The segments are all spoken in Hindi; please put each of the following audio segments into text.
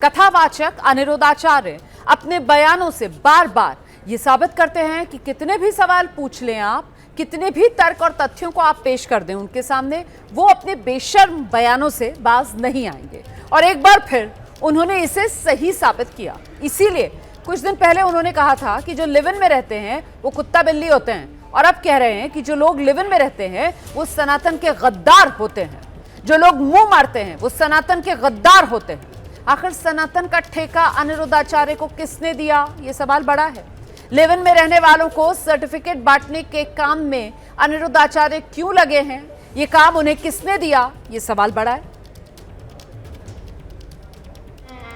कथावाचक अनिरुद्धाचार्य अपने बयानों से बार बार ये साबित करते हैं कि कितने भी सवाल पूछ लें आप, कितने भी तर्क और तथ्यों को आप पेश कर दें उनके सामने, वो अपने बेशर्म बयानों से बाज नहीं आएंगे। और एक बार फिर उन्होंने इसे सही साबित किया। इसीलिए कुछ दिन पहले उन्होंने कहा था कि जो लिव इन में रहते हैं वो कुत्ता बिल्ली होते हैं, और अब कह रहे हैं कि जो लोग लिव इन में रहते हैं वो सनातन के गद्दार होते हैं। जो लोग मुंह मारते हैं वो सनातन के गद्दार होते हैं। आखिर सनातन का ठेका अनिरुद्धाचार्य को किसने दिया, ये सवाल बड़ा है। लिव इन में रहने वालों को सर्टिफिकेट बांटने के काम में अनिरुद्धाचार्य क्यों लगे हैं, ये काम उन्हें किसने दिया, ये सवाल बड़ा है।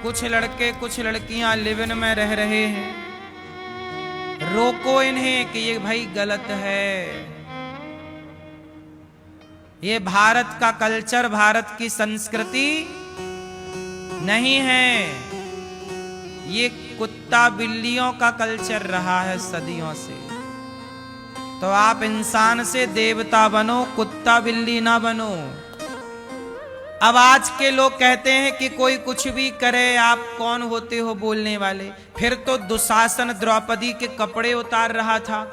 कुछ लड़के कुछ लड़कियां लिव इन में रह रहे हैं, रोको इन्हें कि ये भाई गलत है। ये भारत का कल्चर, भारत की संस्कृति नहीं है। ये कुत्ता बिल्लियों का कल्चर रहा है सदियों से। तो आप इंसान से देवता बनो, कुत्ता बिल्ली ना बनो। अब आज के लोग कहते हैं कि कोई कुछ भी करे, आप कौन होते हो बोलने वाले। फिर तो दुशासन द्रौपदी के कपड़े उतार रहा था,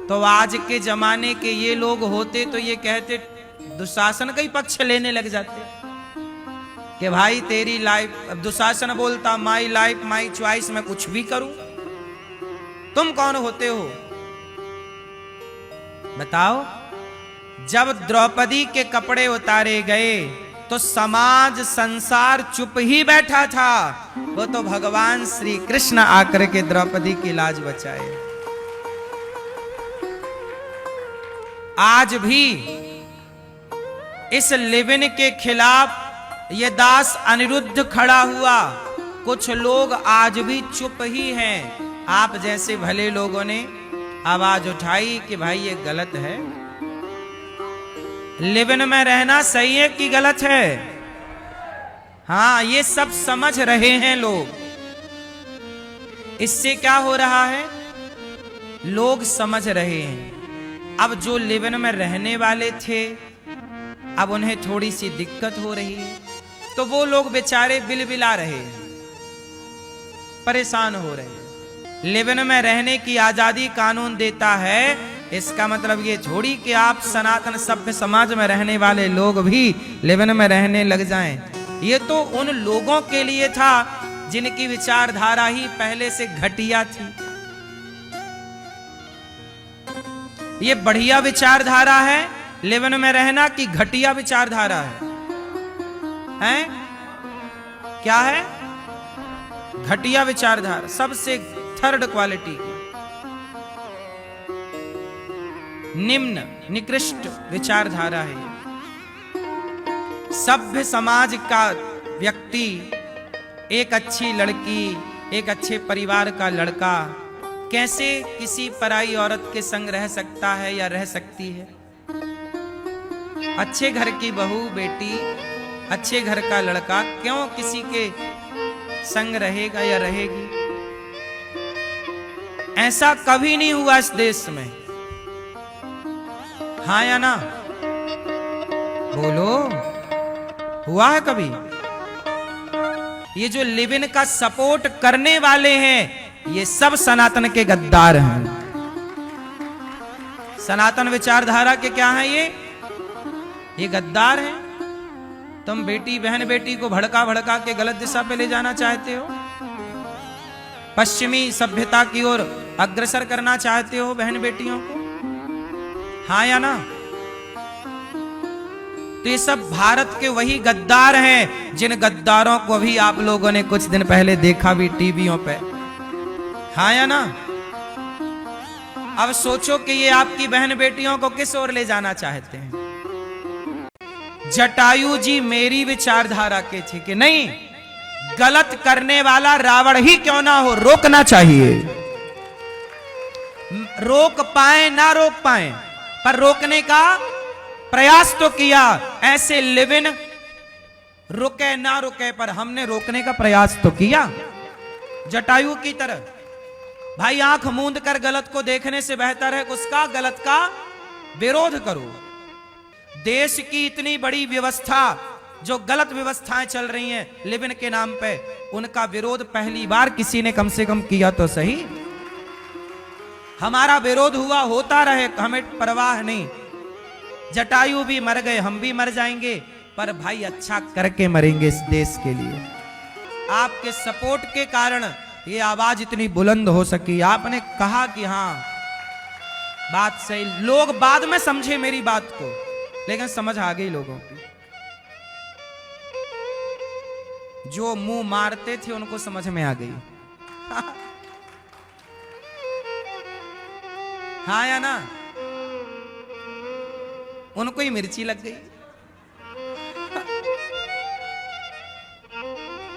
तो आज के जमाने के ये लोग होते तो ये कहते, दुशासन का ही पक्ष लेने लग जाते कि भाई तेरी लाइफ। अब दुशासन बोलता माई लाइफ माई चॉइस, मैं कुछ भी करूं। तुम कौन होते हो बताओ। जब द्रौपदी के कपड़े उतारे गए तो समाज संसार चुप ही बैठा था। वो तो भगवान श्री कृष्ण आकर के द्रौपदी की लाज बचाए। आज भी इस लिव इन के खिलाफ ये दास अनिरुद्ध खड़ा हुआ। कुछ लोग आज भी चुप ही हैं। आप जैसे भले लोगों ने आवाज उठाई कि भाई ये गलत है। लिव इन में रहना सही है कि गलत है? हाँ, ये सब समझ रहे हैं लोग। इससे क्या हो रहा है, लोग समझ रहे हैं। अब जो लिव इन में रहने वाले थे, अब उन्हें थोड़ी सी दिक्कत हो रही है, तो वो लोग बेचारे बिलबिला रहे हैं, परेशान हो रहे हैं। लिव इन में रहने की आजादी कानून देता है, इसका मतलब ये थोड़ी कि आप सनातन सभ्य समाज में रहने वाले लोग भी लिव इन में रहने लग जाएं। ये तो उन लोगों के लिए था जिनकी विचारधारा ही पहले से घटिया थी। ये बढ़िया विचारधारा है लिव इन में रहना कि घटिया विचारधारा है? क्या है? घटिया विचारधारा, सबसे थर्ड क्वालिटी की, निम्न निकृष्ट विचारधारा है। सभ्य समाज का व्यक्ति, एक अच्छी लड़की, एक अच्छे परिवार का लड़का कैसे किसी पराई औरत के संग रह सकता है या रह सकती है? अच्छे घर की बहू बेटी, अच्छे घर का लड़का क्यों किसी के संग रहेगा या रहेगी? ऐसा कभी नहीं हुआ इस देश में। हाँ या ना? बोलो, हुआ है कभी? ये जो लिव इन का सपोर्ट करने वाले हैं, ये सब सनातन के गद्दार हैं। सनातन विचारधारा के क्या हैं ये गद्दार हैं। तुम बेटी बहन बेटी को भड़का भड़का के गलत दिशा पे ले जाना चाहते हो, पश्चिमी सभ्यता की ओर अग्रसर करना चाहते हो बहन बेटियों को। हाँ या ना? तो ये सब भारत के वही गद्दार हैं जिन गद्दारों को भी आप लोगों ने कुछ दिन पहले देखा भी टीवियों पे। हाँ या ना? अब सोचो कि ये आपकी बहन बेटियों को किस ओर ले जाना चाहते हैं। जटायु जी मेरी विचारधारा के थे कि नहीं, गलत करने वाला रावण ही क्यों ना हो, रोकना चाहिए। रोक पाए ना रोक पाए, पर रोकने का प्रयास तो किया। ऐसे लिव इन रुके ना रुके, पर हमने रोकने का प्रयास तो किया जटायु की तरह। भाई आंख मूंद कर गलत को देखने से बेहतर है उसका गलत का विरोध करो। देश की इतनी बड़ी व्यवस्था जो गलत व्यवस्थाएं चल रही हैं लिव इन के नाम पे, उनका विरोध पहली बार किसी ने कम से कम किया तो सही। हमारा विरोध हुआ, होता रहे, हमें परवाह नहीं। जटायु भी मर गए, हम भी मर जाएंगे, पर भाई अच्छा करके मरेंगे इस देश के लिए। आपके सपोर्ट के कारण ये आवाज इतनी बुलंद हो सकी। आपने कहा कि हाँ बात सही, लोग बाद में समझे मेरी बात को, लेकिन समझ आ गई लोगों की। जो मुंह मारते थे उनको समझ में आ गई। हाँ या ना? उनको ही मिर्ची लग गई।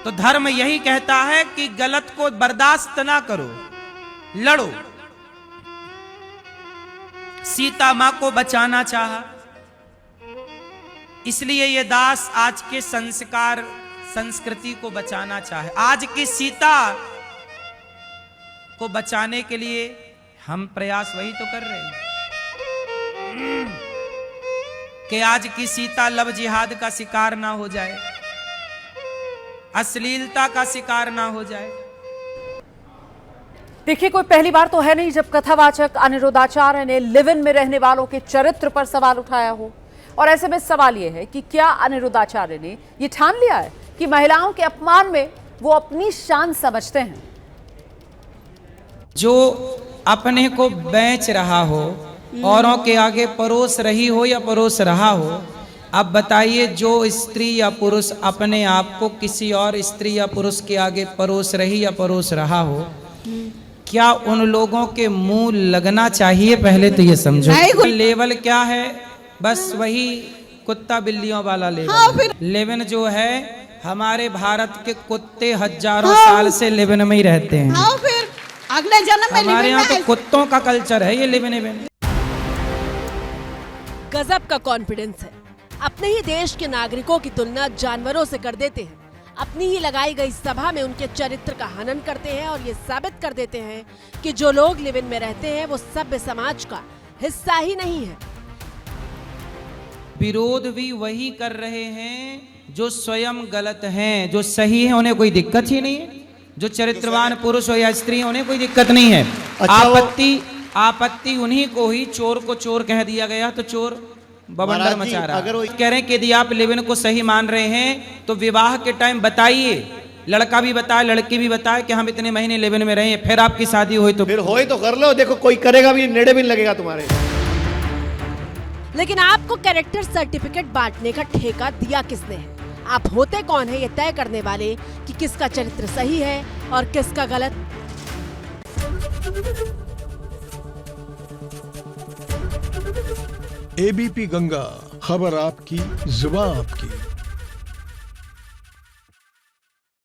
तो धर्म यही कहता है कि गलत को बर्दाश्त ना करो, लड़ो। सीता मां को बचाना चाहा, इसलिए ये दास आज के संस्कार संस्कृति को बचाना चाहे। आज की सीता को बचाने के लिए हम प्रयास वही तो कर रहे हैं कि आज की सीता लव जिहाद का शिकार ना हो जाए, अश्लीलता का शिकार ना हो जाए। देखिए, कोई पहली बार तो है नहीं जब कथावाचक अनिरुद्धाचार्य ने लिव इन में रहने वालों के चरित्र पर सवाल उठाया हो। और ऐसे में सवाल यह है कि क्या अनिरुद्धाचार्य ने यह ठान लिया है कि महिलाओं के अपमान में वो अपनी शान समझते हैं? जो अपने को बेच रहा हो, औरों के आगे परोस रही हो या परोस रहा हो, अब बताइए जो स्त्री या पुरुष अपने आप को किसी और स्त्री या पुरुष के आगे परोस रही या परोस रहा हो, क्या उन लोगों के मुंह लगना चाहिए? पहले तो ये समझो। लेवल क्या है? बस वही कुत्ता बिल्लियों वाला लेवल। हाँ, लेवन जो है, हमारे भारत के कुत्ते हजारों साल से लेवन में ही रहते हैं। हाँ, फिर अगले जन्म में हमारे यहाँ तो कुत्तों का कल्चर है ये लिव इन। गजब का कॉन्फिडेंस है। अपने ही देश के नागरिकों की तुलना जानवरों से कर देते हैं। अपनी ही लगाई गई सभा में उनके चरित्र का हनन करते हैं और ये साबित कर देते हैं कि जो लोग लिव इन में रहते हैं वो सभ्य समाज का हिस्सा ही नहीं है। विरोध भी वही कर रहे हैं जो स्वयं गलत हैं। जो सही है उन्हें कोई दिक्कत ही नहीं है। जो चरित्रवान पुरुष हो या स्त्री उन्हें कोई दिक्कत नहीं है। आपत्ति उन्हीं को ही, चोर को चोर कह दिया गया तो चोर बवंडर मचा रहा है। कह रहे हैं कि यदि आप लिव इन को सही मान रहे हैं तो विवाह के टाइम बताइए, लड़का भी बताए लड़की भी बताए कि हम इतने महीने लिव इन में रहे, फिर आपकी शादी हुई तो फिर होई तो कर लो। देखो कोई करेगा भी, नेड़े भी लगेगा तुम्हारे। लेकिन आपको कैरेक्टर सर्टिफिकेट बांटने का ठेका दिया किसने है? आप होते कौन है ये तय करने वाले कि किसका चरित्र सही है और किसका गलत? एबीपी गंगा, खबर आपकी, जुबान आपकी।